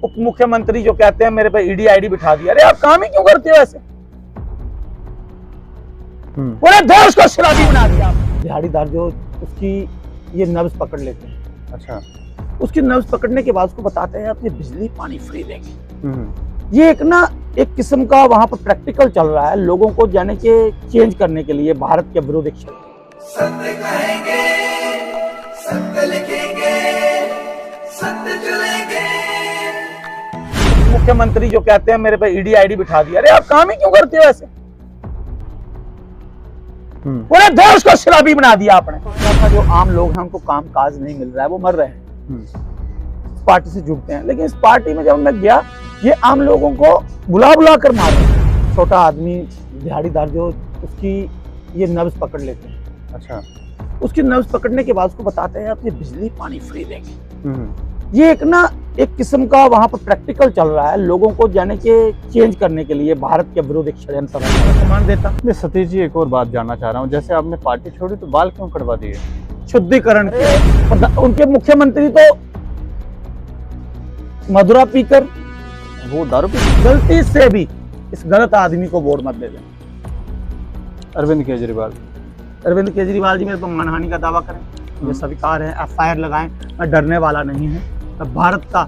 उप मुख्यमंत्री जो कहते हैं मेरे पे ईडी आईडी बिठा दिया। अरे आप काम ही क्यों करते हो ऐसे? पूरे देश को शराबी बना दिया आप। दिहाड़ीदार जो उसकी ये नब्ज पकड़ लेते हैं, अच्छा, उसकी नब्ज पकड़ने के बाद उसको बताते हैं आप ये बिजली पानी फ्री देंगे। ये एक किस्म का वहां पर प्रैक्टिकल चल रहा है लोगों को जाने के चेंज करने के लिए भारत के विरोध एक सत्य कहेंगे, सत्य लिखेंगे, सत्य चलेंगे। मुख्यमंत्री जो कहते हैं मेरे पे ईडी आईडी बिठा दिया। अरे आप काम ही क्यों करते हो ऐसे? पूरे देश को शराबी बना दिया आपने। जो आम लोग हैं उनको काम काज नहीं मिल रहा है, वो मर रहे हैं, इस पार्टी से जुड़ते हैं। लेकिन इस पार्टी में जब मैं गया, ये आम लोगों को बुला बुला कर मार रहे हैं। छोटा आदमी दिहाड़ीदार जो उसकी ये नब्ज पकड़ लेते हैं, अच्छा, उसकी नब्ज पकड़ने के बाद उसको बताते हैं आप ये बिजली पानी फ्री देंगे। ये एक किस्म का वहां पर प्रैक्टिकल चल रहा है लोगों को जाने के चेंज करने के लिए भारत के विरोध एक षड्यंत्र सम्मान देता। मैं सतीश जी एक और बात जानना चाह रहा हूँ, जैसे आपने पार्टी छोड़ी तो बाल क्यों कटवा दिए? शुद्धिकरण के उनके मुख्यमंत्री तो मदुरा पीकर वो दारू पी? गलती से भी इस गलत आदमी को वोट मत दे दें। अरविंद केजरीवाल। अरविंद केजरीवाल जी मेरे पर मानहानि का दावा करें, ये स्वीकार है, एफआईआर लगाएं। मैं डरने वाला नहीं हूँ, मैं भारत का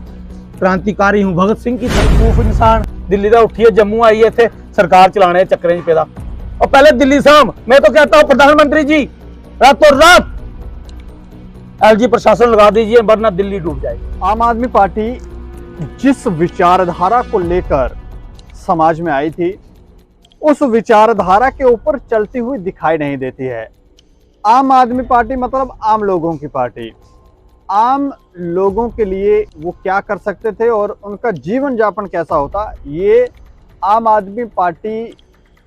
क्रांतिकारी हूँ, भगत सिंह की तरफ इंसान। दिल्ली से उठिए जम्मू आइए थे सरकार चलाने चक्करे पैदा, और पहले दिल्ली साम। मैं तो कहता हूँ प्रधानमंत्री जी रातों रात एलजी प्रशासन लगा दीजिए, वरना दिल्ली डूब जाएगी। आम आदमी पार्टी जिस विचारधारा को लेकर समाज में आई थी, उस विचारधारा के ऊपर चलती हुई दिखाई नहीं देती है। आम आदमी पार्टी मतलब आम लोगों की पार्टी। आम लोगों के लिए वो क्या कर सकते थे और उनका जीवन यापन कैसा होता, ये आम आदमी पार्टी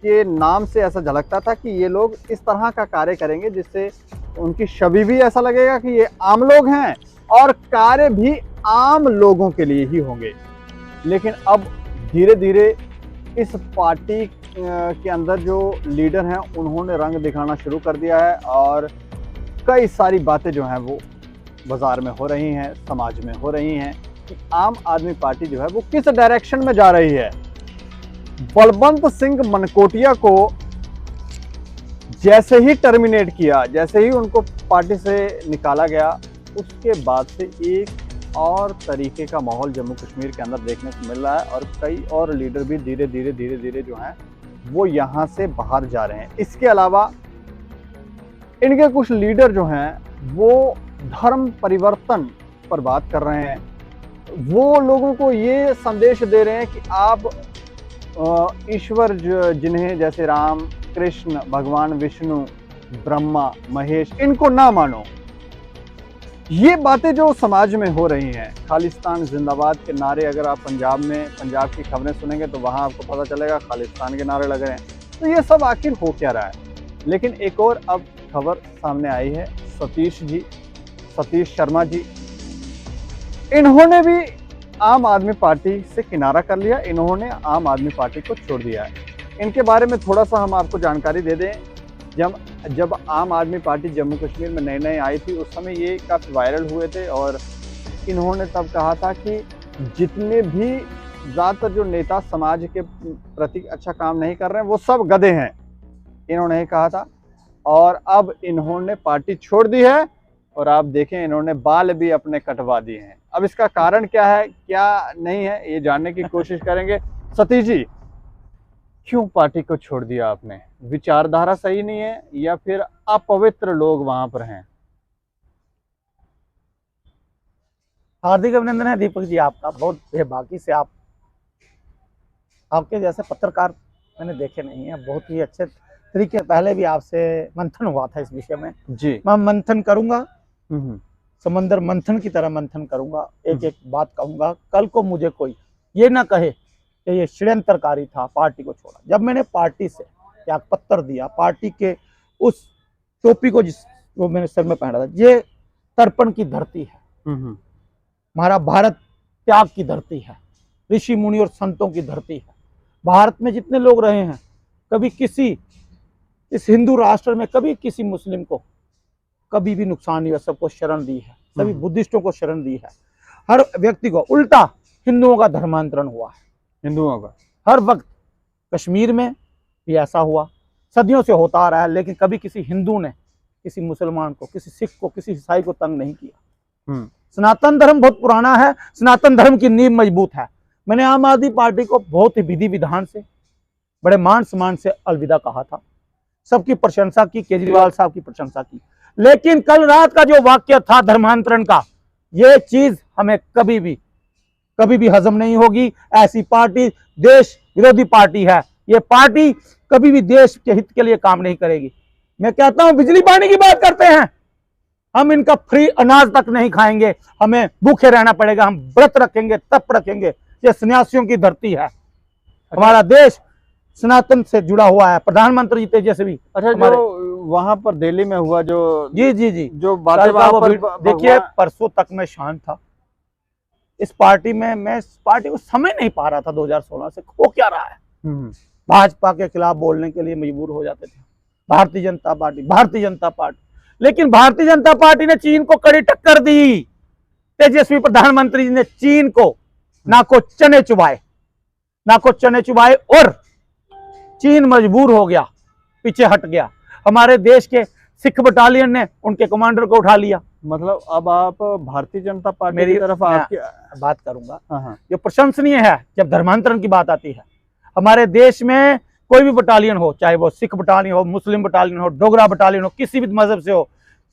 के नाम से ऐसा झलकता था कि ये लोग इस तरह का कार्य करेंगे जिससे उनकी छवि भी ऐसा लगेगा कि ये आम लोग हैं और कार्य भी आम लोगों के लिए ही होंगे। लेकिन अब धीरे धीरे इस पार्टी के अंदर जो लीडर हैं उन्होंने रंग दिखाना शुरू कर दिया है और कई सारी बातें जो हैं वो बाजार में हो रही हैं, समाज में हो रही हैं कि आम आदमी पार्टी जो है वो किस डायरेक्शन में जा रही है। बलवंत सिंह मनकोटिया को जैसे ही टर्मिनेट किया, जैसे ही उनको पार्टी से निकाला गया, उसके बाद से एक और तरीके का माहौल जम्मू कश्मीर के अंदर देखने को मिल रहा है और कई और लीडर भी धीरे धीरे जो हैं वो यहाँ से बाहर जा रहे हैं। इसके अलावा इनके कुछ लीडर जो हैं वो धर्म परिवर्तन पर बात कर रहे हैं। वो लोगों को ये संदेश दे रहे हैं कि आप ईश्वर जिन्हें जैसे राम, कृष्ण, भगवान विष्णु, ब्रह्मा, महेश, इनको ना मानो। ये बातें जो समाज में हो रही हैं, खालिस्तान जिंदाबाद के नारे अगर आप पंजाब की खबरें सुनेंगे तो वहाँ आपको पता चलेगा खालिस्तान के नारे लग रहे हैं। तो ये सब आखिर हो क्या रहा है? लेकिन एक और अब खबर सामने आई है, सतीश शर्मा जी, इन्होंने भी आम आदमी पार्टी से किनारा कर लिया, इन्होंने आम आदमी पार्टी को छोड़ दिया है। इनके बारे में थोड़ा सा हम आपको जानकारी दे दें। जब आम आदमी पार्टी जम्मू कश्मीर में नए आई थी, उस समय ये काफ़ी वायरल हुए थे और इन्होंने तब कहा था कि जितने भी ज़्यादातर जो नेता समाज के प्रति अच्छा काम नहीं कर रहे हैं वो सब गधे हैं, इन्होंने ही कहा था। और अब इन्होंने पार्टी छोड़ दी है और आप देखें इन्होंने बाल भी अपने कटवा दिए हैं। अब इसका कारण क्या है, क्या नहीं है, ये जानने की कोशिश करेंगे। सतीश जी, क्यों पार्टी को छोड़ दिया आपने? विचारधारा सही नहीं है या फिर अपवित्र लोग वहां पर हैं? हार्दिक अभिनंदन है दीपक जी आपका। बहुत बेबाकी से आपके जैसे पत्रकार मैंने देखे नहीं है। बहुत ही अच्छे तरीके पहले भी आपसे मंथन हुआ था इस विषय में जी। मैं मंथन करूंगा, समंदर मंथन की तरह मंथन करूंगा, एक एक बात कहूंगा। कल को मुझे कोई ये ना कहे कि ये षड्यंत्रकारी था, पार्टी को छोड़ा। जब मैंने पार्टी से त्याग पत्र दिया, पार्टी के उस टोपी को जो मैंने सर में पहना था, ये तर्पण की धरती है, हमारा भारत त्याग की धरती है, ऋषि मुनि और संतों की धरती है। भारत में जितने लोग रहे हैं, कभी किसी इस हिंदू राष्ट्र में कभी किसी मुस्लिम को कभी भी नुकसान नहीं हुआ, सबको शरण दी है, सभी बुद्धिस्टों को शरण दी है, हर व्यक्ति को। उल्टा हिंदुओं का धर्मांतरण हुआ है, हिंदुओं का। हर वक्त। कश्मीर में भी ऐसा हुआ, सदियों से होता आ रहा है, लेकिन कभी किसी हिंदू ने किसी मुसलमान को, किसी सिख को, किसी ईसाई को तंग नहीं किया। सनातन धर्म बहुत पुराना है, सनातन धर्म की नींव मजबूत है। मैंने आम आदमी पार्टी को बहुत ही विधि विधान से, बड़े मान सम्मान से अलविदा कहा था, सबकी प्रशंसा की, केजरीवाल साहब की प्रशंसा की। लेकिन कल रात का जो वाक्य था धर्मांतरण का, ये चीज हमें कभी भी हजम नहीं होगी। ऐसी पार्टी देश विरोधी पार्टी है, ये पार्टी कभी भी देश के हित के लिए काम नहीं करेगी। मैं कहता हूं, बिजली पानी की बात करते हैं, हम इनका फ्री अनाज तक नहीं खाएंगे, हमें भूखे रहना पड़ेगा, हम व्रत रखेंगे, तप रखेंगे। ये सन्यासियों की धरती है, हमारा देश सनातन से जुड़ा हुआ है। प्रधानमंत्री जी तेजस्वी, अच्छा, जो वहां पर दिल्ली में हुआ, जो जी जो बातें वहां पर देखिए, परसों तक मैं शांत था। इस पार्टी में मैं इस पार्टी को समझ नहीं पा रहा था 2016 से हो क्या रहा है। भाजपा के खिलाफ बोलने के लिए मजबूर हो जाते थे, भारतीय जनता पार्टी। लेकिन भारतीय जनता पार्टी ने चीन को कड़ी टक्कर दी। तेजस्वी प्रधानमंत्री जी ने चीन को नाक को चने चुबाए और चीन मजबूर हो गया, पीछे हट गया। हमारे देश के सिख बटालियन ने उनके कमांडर को उठा लिया। मतलब अब आप भारतीय जनता पार्टी मेरी की तरफ आपकी बात करूंगा, हाँ। जो प्रशंसनीय है जब धर्मांतरण की बात आती है। हमारे देश में कोई भी बटालियन हो, चाहे वो सिख बटालियन हो, मुस्लिम बटालियन हो, डोगरा बटालियन हो, किसी भी मजहब से हो,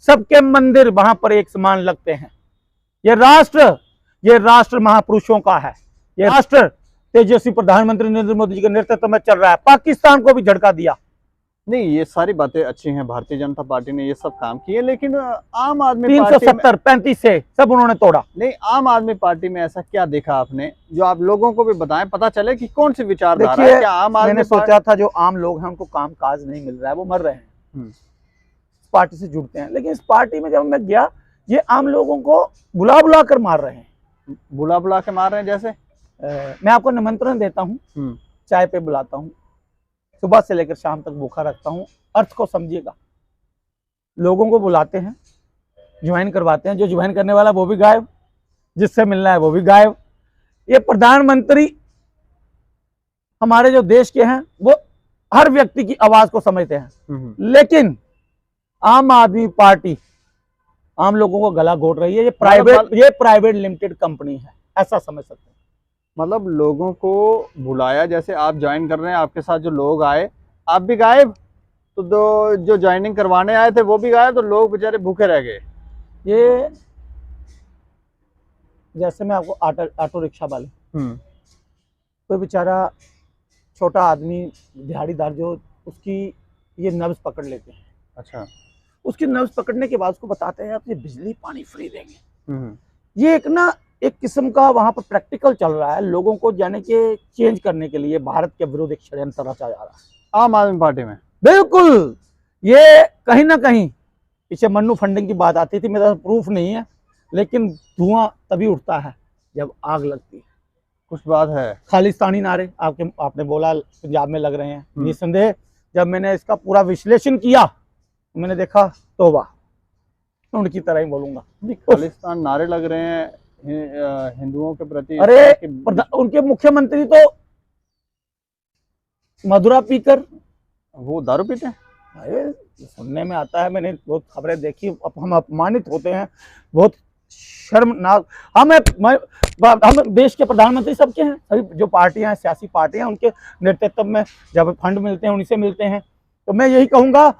सबके मंदिर वहां पर एक समान लगते हैं। ये राष्ट्र महापुरुषों का है। ये राष्ट्र तेजस्वी प्रधानमंत्री नरेंद्र मोदी जी के नेतृत्व में चल रहा है। पाकिस्तान को भी झटका दिया। नहीं, ये सारी बातें अच्छी हैं, भारतीय जनता पार्टी ने ये सब काम किए, लेकिन आम आदमी 370-35 से सब उन्होंने तोड़ा। नहीं, आम आदमी पार्टी में ऐसा क्या देखा आपने जो आप लोगों को भी बताएं, पता चले कि कौन सी विचारधारा है? क्या आम आदमी मैंने सोचा था जो आम लोग हैं उनको काम काज नहीं मिल रहा है, वो मर रहे हैं, इस पार्टी से जुड़ते हैं। लेकिन इस पार्टी में जब मैं गया, ये आम लोगों को बुला कर मार रहे हैं। बुला के मार रहे हैं जैसे? मैं आपको निमंत्रण देता हूँ, चाय पे बुलाता हूँ, सुबह से लेकर शाम तक भूखा रखता हूँ। अर्थ को समझिएगा, लोगों को बुलाते हैं, ज्वाइन करवाते हैं, जो ज्वाइन करने वाला वो भी गायब, जिससे मिलना है वो भी गायब। ये प्रधानमंत्री हमारे जो देश के हैं वो हर व्यक्ति की आवाज को समझते हैं, लेकिन आम आदमी पार्टी आम लोगों को गला घोट रही है। ये प्राइवेट लिमिटेड कंपनी है, ऐसा समझ सकते हैं। मतलब लोगों को बुलाया, जैसे आप ज्वाइन कर रहे हैं, आपके साथ जो लोग आए, आप भी गायब, तो जो ज्वाइनिंग करवाने आए थे वो भी गायब, तो लोग बेचारे भूखे रह गए। ये जैसे मैं आपको ऑटो रिक्शा वाले, कोई बेचारा छोटा आदमी दिहाड़ीदार, जो उसकी ये नब्ज पकड़ लेते हैं। अच्छा, उसकी नब्ज पकड़ने के बाद उसको बताते हैं आप ये बिजली पानी फ्री देंगे। ये एक किस्म का वहां पर प्रैक्टिकल चल रहा है, लोगों को जाने के चेंज करने के लिए भारत के विरुद्ध एक षड्यंत्र रचा जा रहा है आम आदमी पार्टी में। बिल्कुल, ये कहीं ना कहीं पीछे मन्नू फंडिंग की बात आती थी, मेरे पास प्रूफ नहीं है, लेकिन धुआं तभी उठता है जब आग लगती है। कुछ बात है। खालिस्तानी नारे आपने बोला पंजाब में लग रहे हैं, निसंदेह जब मैंने इसका पूरा विश्लेषण किया, मैंने देखा तौबा, उनकी तरह ही बोलूंगा। खालिस्तान नारे लग रहे हैं हिंदुओं के प्रति। अरे उनके मुख्यमंत्री तो मदुरा पीकर वो दारू पीते हैं। अरे सुनने में आता है, मैंने बहुत खबरें देखी, हम अपमानित होते हैं, बहुत शर्मनाक। हम देश के प्रधानमंत्री सबके हैं, सभी जो पार्टियां हैं, सियासी पार्टियां, उनके नेतृत्व में जब फंड मिलते हैं उन्हीं से मिलते हैं। तो मैं यही कहूंगा,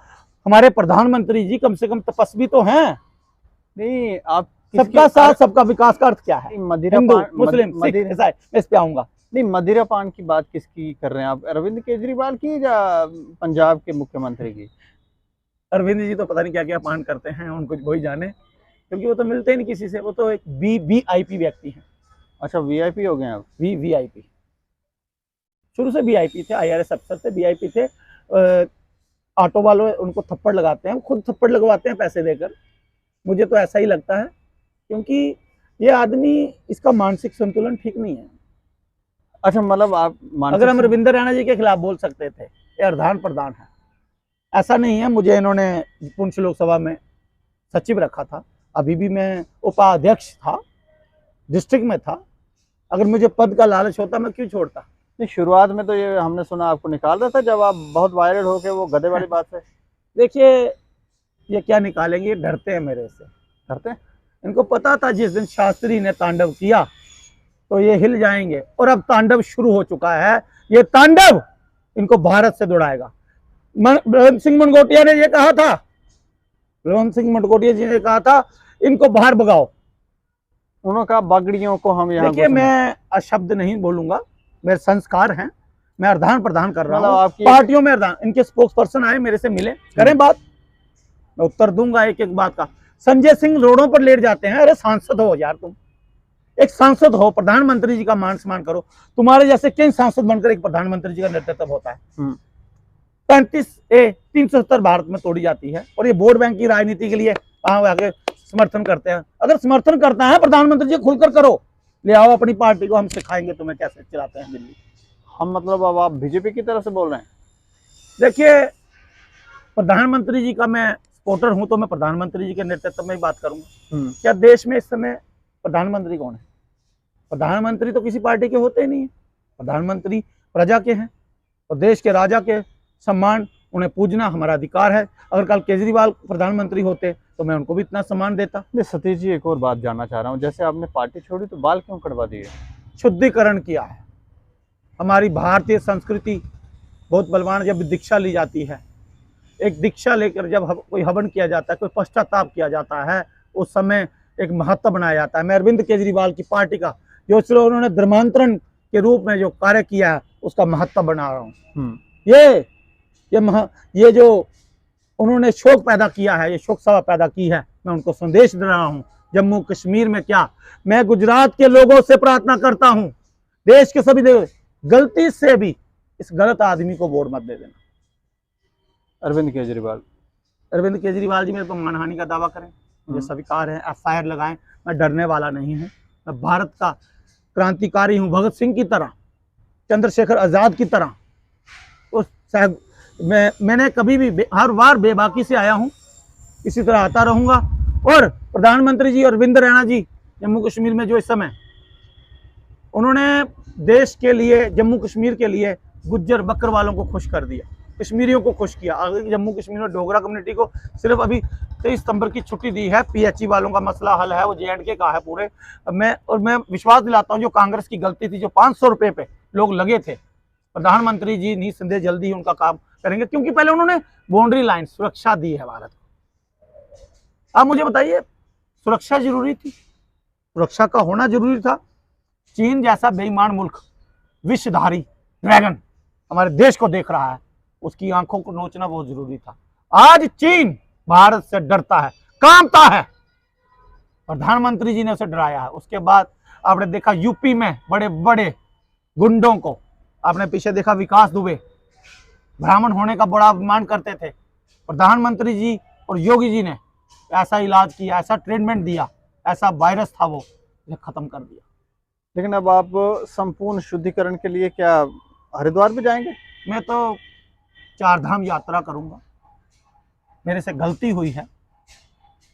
हमारे प्रधानमंत्री जी कम से कम तपस्वी तो हैं। नहीं, आप सबका साथ सबका विकास का अर्थ क्या है? मदिरा मुस्लिम सिख ईसाई, इस पे आऊंगा। नहीं, मदिरा पान की बात किसकी कर रहे हैं आप? अरविंद केजरीवाल की या पंजाब के मुख्यमंत्री की? अरविंद जी तो पता नहीं क्या क्या पान करते हैं, उनको वही जाने, क्योंकि वो तो मिलते ही नहीं किसी से, वो तो एक VIP व्यक्ति हैं। अच्छा, VIP हो गए आप? VIP शुरू से VIP थे, IRS अफसर थे, VIP थे। ऑटो वाले उनको थप्पड़ लगाते हैं, खुद थप्पड़ लगवाते हैं पैसे देकर। मुझे तो ऐसा ही लगता है, क्योंकि ये आदमी, इसका मानसिक संतुलन ठीक नहीं है। अच्छा, मतलब आप अगर हम रविंद्र रैना जी के खिलाफ बोल सकते थे, ये अर्धान प्रधान है, ऐसा नहीं है। मुझे इन्होंने पुंछ लोकसभा में सचिव रखा था, अभी भी मैं उपाध्यक्ष था, डिस्ट्रिक्ट में था, अगर मुझे पद का लालच होता मैं क्यों छोड़ता। नहीं, शुरुआत में तो ये हमने सुना आपको निकाल रहा था, जब आप बहुत वायरल हो गए वो गधे वाली बात से। देखिए ये क्या निकालेंगे, ये डरते हैं मेरे से। करते हैं। इनको पता था जिस दिन शास्त्री ने तांडव किया तो ये हिल जाएंगे, और अब तांडव शुरू हो चुका है। ये तांडव इनको भारत से जुड़ाएगा। बलवंत सिंह मनगोटिया ने ये कहा था, बलवंत सिंह मनगोटिया जी ने कहा था इनको बाहर भगाओ। उन्होंने कहा बगड़ियों को हम यहाँ देखिए मैं अशब्द नहीं बोलूंगा, मेरे संस्कार हैं, मैं आदान प्रदान कर रहा मतलब हूँ आपकी पार्टियों में। इनके स्पोक्स पर्सन आए मेरे से मिले, करें बात, मैं उत्तर दूंगा एक एक बात का। संजय सिंह रोडों पर लेट जाते हैं, अरे सांसद हो यार, तुम एक सांसद हो, प्रधानमंत्री जी का मान सम्मान करो। तुम्हारे जैसे किन सांसद बनकर एक प्रधानमंत्री जी का नेतृत्व होता है। 370 भारत में तोड़ी जाती है, और ये वोट बैंक की राजनीति के लिए आगे समर्थन करते हैं। अगर समर्थन करता है प्रधानमंत्री जी खुलकर करो, ले आओ अपनी पार्टी को, हम सिखाएंगे तुम्हें कैसे चलाते हैं दिल्ली। हम मतलब अब आप बीजेपी की तरफ से बोल रहे हैं। देखिए प्रधानमंत्री जी का मैं सपोर्टर हूं, तो मैं प्रधानमंत्री जी के नेतृत्व में ही बात करूंगा। क्या देश में इस समय प्रधानमंत्री कौन है? प्रधानमंत्री तो किसी पार्टी के होते ही नहीं है, प्रधानमंत्री प्रजा के हैं, और देश के राजा के सम्मान उन्हें पूजना हमारा अधिकार है। अगर कल केजरीवाल प्रधानमंत्री होते तो मैं उनको भी इतना सम्मान देता। मैं सतीश जी एक और बात जानना चाह रहा हूँ, जैसे आपने पार्टी छोड़ी तो बाल क्यों कटवा दिए? शुद्धिकरण किया है। हमारी भारतीय संस्कृति बहुत बलवान, जब दीक्षा ली जाती है, एक दीक्षा लेकर जब कोई हवन किया जाता है, कोई पश्चाताप किया जाता है, उस समय एक महत्व बनाया जाता है। मैं अरविंद केजरीवाल की पार्टी का जो उन्होंने धर्मांतरण के रूप में जो कार्य किया है उसका महत्व बना रहा हूँ। ये जो उन्होंने शोक पैदा किया है, ये शोक सभा पैदा की है, मैं उनको संदेश दे रहा हूँ। जम्मू कश्मीर में क्या, मैं गुजरात के लोगों से प्रार्थना करता हूँ, देश के सभी लोग, गलती से भी इस गलत आदमी को वोट मत दे देना। अरविंद केजरीवाल जी मेरे पर मानहानि का दावा करें, मुझे स्वीकार है, FIR लगाएं, मैं डरने वाला नहीं हूँ। मैं भारत का क्रांतिकारी हूँ, भगत सिंह की तरह, चंद्रशेखर आजाद की तरह। उस मैंने कभी भी हर बार बेबाकी से आया हूँ, इसी तरह आता रहूंगा। और प्रधानमंत्री जी अरविंद रैना जी जम्मू कश्मीर में जो इस समय उन्होंने देश के लिए, जम्मू कश्मीर के लिए गुज्जर बकर वालों को खुश कर दिया, कश्मीरियों को खुश किया। आगे जम्मू कश्मीर में डोगरा कम्युनिटी को सिर्फ अभी 23 सितंबर की छुट्टी दी है, PHE वालों का मसला हल है, वो JNK का है पूरे। मैं विश्वास दिलाता हूँ जो कांग्रेस की गलती थी, जो 500 रुपये पे लोग लगे थे, प्रधानमंत्री जी निसंदेह जल्दी ही उनका काम करेंगे, क्योंकि पहले उन्होंने बाउंड्री लाइन सुरक्षा दी है भारत को। आप मुझे बताइए, सुरक्षा जरूरी थी, सुरक्षा का होना जरूरी था। चीन जैसा बेईमान मुल्क, विषधारी ड्रैगन हमारे देश को देख रहा है, उसकी आंखों को नोचना बहुत जरूरी था। आज चीन भारत से डरता है, कांपता है, प्रधानमंत्री जी ने उसे डराया है। उसके बाद आपने देखा यूपी में बड़े बड़े गुंडों को, आपने पीछे देखा विकास दुबे ब्राह्मण होने का बड़ा अभिमान करते थे, प्रधानमंत्री जी और योगी जी ने ऐसा इलाज किया, ऐसा ट्रीटमेंट दिया, ऐसा वायरस था वो खत्म कर दिया। लेकिन अब आप संपूर्ण शुद्धिकरण के लिए क्या हरिद्वार भी जाएंगे? मैं तो 4 धाम यात्रा करूंगा। मेरे से गलती हुई है,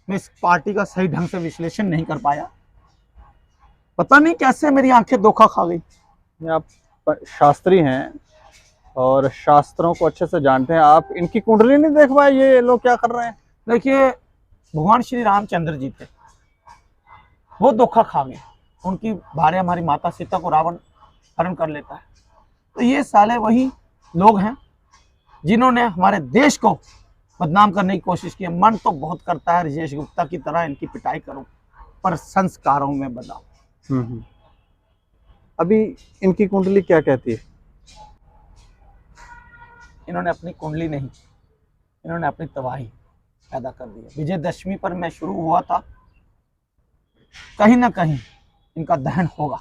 मैं इस पार्टी का सही ढंग से विश्लेषण नहीं कर पाया, पता नहीं कैसे मेरी आंखें धोखा खा गई। आप शास्त्री हैं और शास्त्रों को अच्छे से जानते हैं, आप इनकी कुंडली नहीं देख पाए ये लोग क्या कर रहे हैं? देखिए भगवान श्री रामचंद्र जी थे, वो धोखा खा गए, उनकी भार्या हमारी माता सीता को रावण हरण कर लेता है। तो ये साले वही लोग हैं जिन्होंने हमारे देश को बदनाम करने की कोशिश की। मन तो बहुत करता है राजेश गुप्ता की तरह इनकी पिटाई करूं, पर संस्कारों में बदलाव। अभी इनकी कुंडली क्या कहती है? इन्होंने अपनी कुंडली नहीं, इन्होंने अपनी तबाही पैदा कर दी है। विजयदशमी पर मैं शुरू हुआ था, कहीं ना कहीं इनका दहन होगा।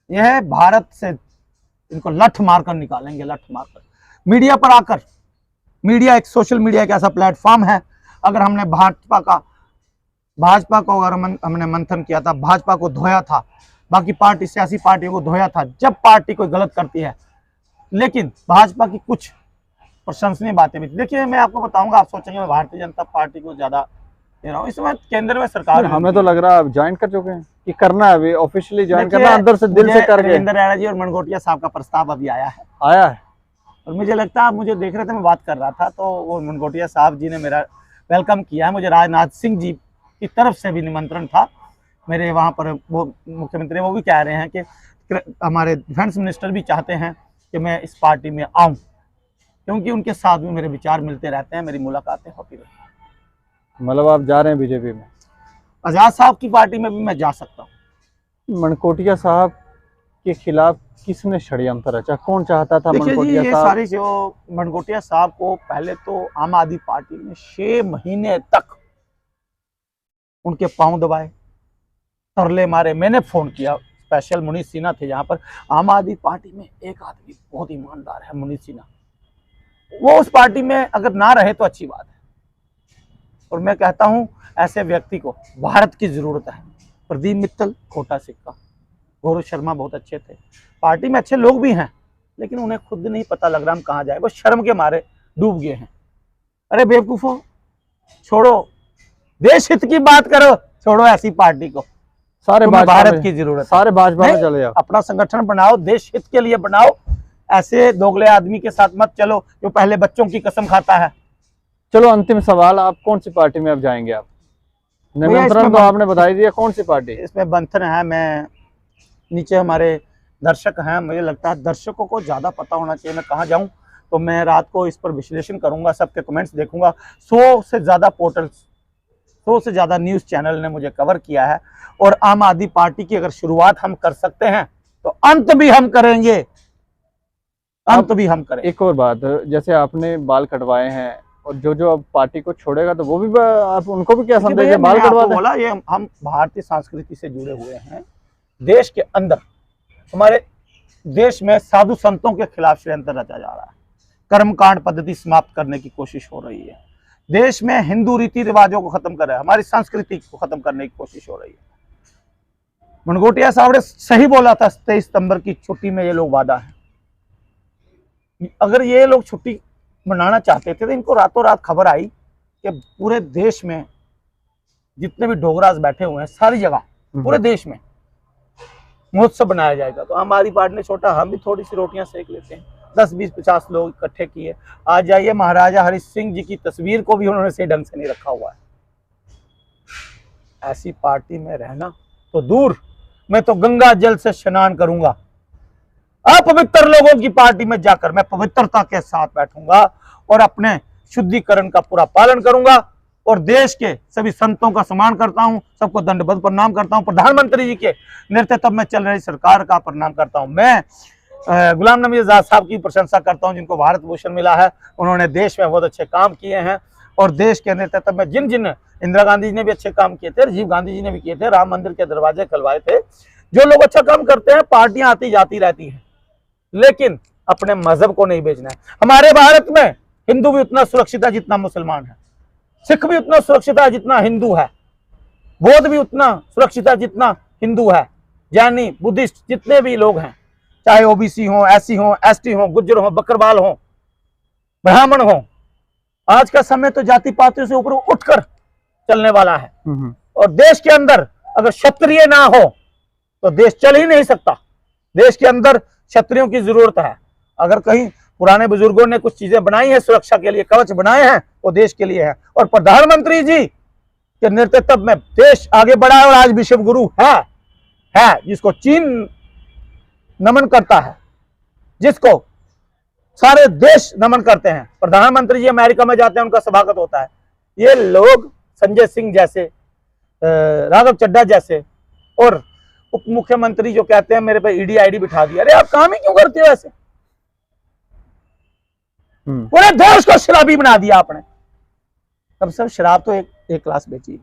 यह भारत से इनको लठ मारकर निकालेंगे, लठ मारकर। मीडिया पर आकर, मीडिया एक सोशल मीडिया एक ऐसा प्लेटफॉर्म है, अगर हमने भाजपा को अगर हमने मंथन किया था, भाजपा को धोया था, बाकी पार्टी सियासी पार्टियों को धोया था, जब पार्टी कोई गलत करती है, लेकिन भाजपा की कुछ प्रशंसनीय बातें भी। देखिए मैं आपको बताऊंगा, आप सोचेंगे मैं भारतीय जनता पार्टी को ज्यादा दे रहा हूँ, इस समय केंद्र में सरकार। हमें तो लग रहा है आप ज्वाइन कर चुके हैं। कि करना है अभी ऑफिशियली ज्वाइन देखिए, करना, अंदर से दिल से मुझे करके रविंद्र रैना जी और मनगोटिया साहब का प्रस्ताव अभी आया है, आया है। और मुझे लगता है आप मुझे देख रहे थे, मैं बात कर रहा था, तो वो मनगोटिया साहब जी ने मेरा वेलकम किया है। मुझे राजनाथ सिंह जी की तरफ से भी निमंत्रण था मेरे वहाँ पर, वो मुख्यमंत्री वो भी कह रहे हैं कि हमारे डिफेंस मिनिस्टर भी चाहते हैं कि मैं इस पार्टी में आऊँ, क्योंकि उनके साथ भी मेरे विचार मिलते रहते हैं, मेरी मुलाकातें होती रहती हैं। मतलब आप जा रहे हैं बीजेपी में? आजाद साहब की पार्टी में भी मैं जा सकता हूँ। मनकोटिया साहब के खिलाफ किसने षड्यंत्र रचा? कौन चाहता था देखिए जी, मनकोटिया ये साहब? सारी जो मनगोटिया साहब को पहले तो आम आदमी पार्टी ने 6 महीने तक उनके पांव दबाए, तरले मारे। मैंने फोन किया, स्पेशल मुनीष सिन्हा थे यहाँ पर। आम आदमी पार्टी में एक आदमी बहुत ईमानदार है, मुनीष सिन्हा, वो उस पार्टी में अगर ना रहे तो अच्छी बात है। और मैं कहता हूँ ऐसे व्यक्ति को भारत की जरूरत है। प्रदीप मित्तल खोटा सिक्का, गौरव शर्मा बहुत अच्छे थे, पार्टी में अच्छे लोग भी हैं, लेकिन उन्हें खुद नहीं पता लग रहा हम कहाँ जाए, वो शर्म के मारे डूब गए हैं। अरे बेवकूफो, छोड़ो, देश हित की बात करो, छोड़ो ऐसी पार्टी को। सारे भारत की जरूरत है, सारे भाजपा में चले जाओ, अपना संगठन बनाओ, देश हित के लिए बनाओ। ऐसे दोगले आदमी के साथ मत चलो जो पहले बच्चों की कसम खाता है। चलो अंतिम सवाल, आप कौन सी पार्टी में अब जाएंगे? आप निमंत्रण तो आपने बता ही दिया, कौन सी पार्टी? इसमें बंधन है, मैं नीचे हमारे दर्शक हैं, मुझे लगता है दर्शकों को ज्यादा पता होना चाहिए मैं कहाँ जाऊं, तो मैं रात को इस पर विश्लेषण करूंगा, सबके कमेंट्स देखूंगा। 100 से ज्यादा पोर्टल्स, 100 से ज्यादा न्यूज चैनल ने मुझे कवर किया है, और आम आदमी पार्टी की अगर शुरुआत हम कर सकते हैं तो अंत भी हम करेंगे, अंत भी हम करेंगे। एक और बात, जैसे आपने बाल कटवाए हैं, और जो जो अब पार्टी को छोड़ेगा तो वो भी आप उनको भी क्या समझेंगे? बाल कटवा दें? बोला, ये हम भारतीय संस्कृति से जुड़े हुए हैं। देश के अंदर, हमारे देश में साधु संतों के खिलाफ षड्यंत्र रचा जा रहा है, कर्मकांड पद्धति समाप्त करने की कोशिश हो रही है, देश में हिंदू रीति रिवाजों को खत्म कर रहा है, हमारी संस्कृति को खत्म करने की कोशिश हो रही है। मनगोटिया साहब ने सही बोला था, 23 सितंबर की छुट्टी में ये लोग वादा है। अगर ये लोग छुट्टी मनाना चाहते थे तो इनको रातों रात खबर आई कि पूरे देश में जितने भी डोगराज बैठे हुए हैं, सारी जगह पूरे देश में महोत्सव बनाया जाएगा। तो हमारी पार्टी ने छोटा, हम भी थोड़ी सी रोटियां सेक लेते हैं। 10, 20, 50 लोग इकट्ठे किए। आज जाइए, महाराजा हरि सिंह जी की तस्वीर को भी उन्होंने सही ढंग से नहीं रखा हुआ है। ऐसी पार्टी में रहना तो दूर, मैं तो गंगा जल से स्नान करूंगा। अपवित्र लोगों की पार्टी में जाकर मैं पवित्रता के साथ बैठूंगा और अपने शुद्धिकरण का पूरा पालन करूंगा, और देश के सभी संतों का सम्मान करता हूं, सबको दंडवत प्रणाम करता हूं, प्रधानमंत्री जी के नेतृत्व में चल रही सरकार का प्रणाम करता हूं। मैं गुलाम नबी आजाद साहब की प्रशंसा करता हूं, जिनको भारत भूषण मिला है। उन्होंने देश में बहुत अच्छे काम किए हैं, और देश के नेतृत्व में जिन जिन, इंदिरा गांधी जी ने भी अच्छे काम किए थे, राजीव गांधी जी ने भी किए थे, राम मंदिर के दरवाजे खुलवाए थे। जो लोग अच्छा काम करते हैं, पार्टियां आती जाती रहती हैं, लेकिन अपने मजहब को नहीं बेचना है। हमारे भारत में हिंदू भी उतना सुरक्षित है जितना मुसलमान है, सिख भी उतना सुरक्षित है जितना हिंदू है, बौद्ध भी उतना सुरक्षित है जितना हिंदू है, जैनी, बुद्धिस्ट, जितने भी लोग हैं, चाहे ओबीसी हो, एससी हो, एसटी हो, गुज्जर हो, बकरवाल हो, ब्राह्मण हो। आज का समय तो जाति पातियों से ऊपर उठकर चलने वाला है, और देश के अंदर अगर क्षत्रिय ना हो तो देश चल ही नहीं सकता। देश के अंदर क्षत्रियों की जरूरत है। अगर कहीं पुराने बुजुर्गों ने कुछ चीजें बनाई है सुरक्षा के लिए, कवच बनाए हैं, वो देश के लिए है। और प्रधानमंत्री जी के नेतृत्व में देश आगे बढ़ा है, और आज विश्व गुरु है जिसको चीन नमन करता है, जिसको सारे देश नमन करते हैं। प्रधानमंत्री जी अमेरिका में जाते हैं, उनका स्वागत होता है। ये लोग संजय सिंह जैसे, राघव चड्ढा जैसे, और उप मुख्यमंत्री जो कहते हैं मेरे पे ईडी आईडी बिठा दिया। अरे आप काम ही क्यों करते हो ऐसे? पूरे देश को शराबी बना दिया आपने। तब सब शराब तो एक क्लास बेची है,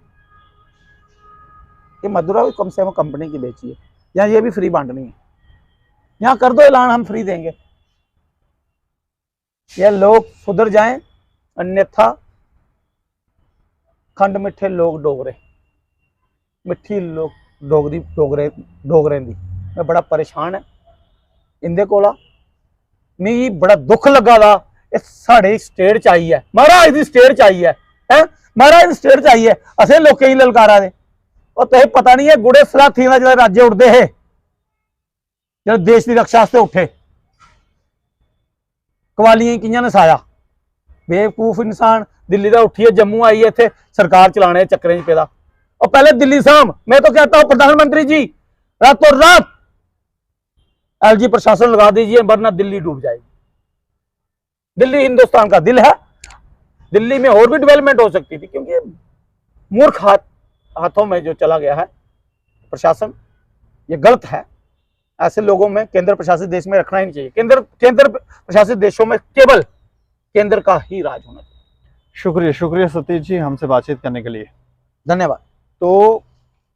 ये मदुरा भी कम से कम कंपनी की बेची है, यहाँ ये भी फ्री बांटनी है। यहाँ कर दो ऐलान, हम फ्री देंगे। ये लोग सुधर जाएं, अन्यथा खंड मिठे लोग डोगरे, मिठी लोग डोगरी डोगरे दी। मैं बड़ा परेशान है इंदे कोला, मिगी बड़ा दुख लगा दा। साढ़े स्टेट चाहिए महाराज दी, स्टेट चाहिए है महाराज, स्टेट चाहिए। असें लोकें ही ललकारा दे, और तुझे पता नहीं है गुड़े सलाह थी ना जो राज्य उड़ते है जो देश की रक्षा से उठे कवालियां कियां नसाया बेवकूफ इंसान दिल्ली का उठी है जम्मू आई है इतने सरकार चलाने चक्करें पेदा और पहले दिल्ली साहब मैं तो कहता हूं प्रधानमंत्री जी रातों रात एलजी प्रशासन लगा दीजिए वरना दिल्ली डूब जाएगी। दिल्ली हिंदुस्तान का दिल है, दिल्ली में और भी डेवलपमेंट हो सकती थी क्योंकि मूर्ख हाथों में जो चला गया है प्रशासन ये गलत है। ऐसे लोगों में केंद्र प्रशासित देश में रखना ही नहीं चाहिए। केंद्र प्रशासित देशों में केवल केंद्र का ही राज होना चाहिए। शुक्रिया शुक्रिया सतीश जी हमसे बातचीत करने के लिए, धन्यवाद। तो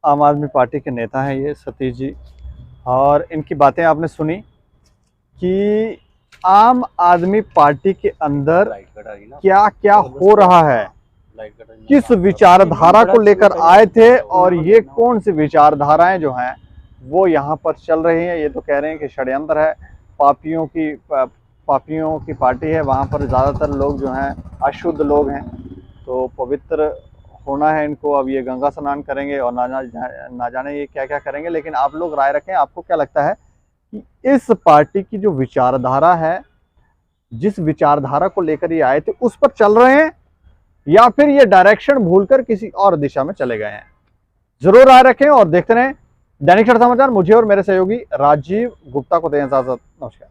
आम आदमी पार्टी के नेता हैं ये सतीश जी, और इनकी बातें आपने सुनी कि आम आदमी पार्टी के अंदर क्या क्या हो रहा है, किस विचारधारा को लेकर आए थे और ये कौन सी विचारधाराएं जो हैं वो यहाँ पर चल रही हैं। ये तो कह रहे हैं कि षड्यंत्र है, पापियों की पार्टी है, वहाँ पर ज़्यादातर लोग जो हैं अशुद्ध लोग हैं, तो पवित्र होना है इनको। अब ये गंगा स्नान करेंगे और ना जाने ये क्या क्या करेंगे। लेकिन आप लोग राय रखें, आपको क्या लगता है कि इस पार्टी की जो विचारधारा है, जिस विचारधारा को लेकर ये आए थे उस पर चल रहे हैं या फिर ये डायरेक्शन भूलकर किसी और दिशा में चले गए हैं? जरूर राय रखें और देखते रहें दैनिक क्षण समाचार। मुझे और मेरे सहयोगी राजीव गुप्ता को दें इजाजत। नमस्कार।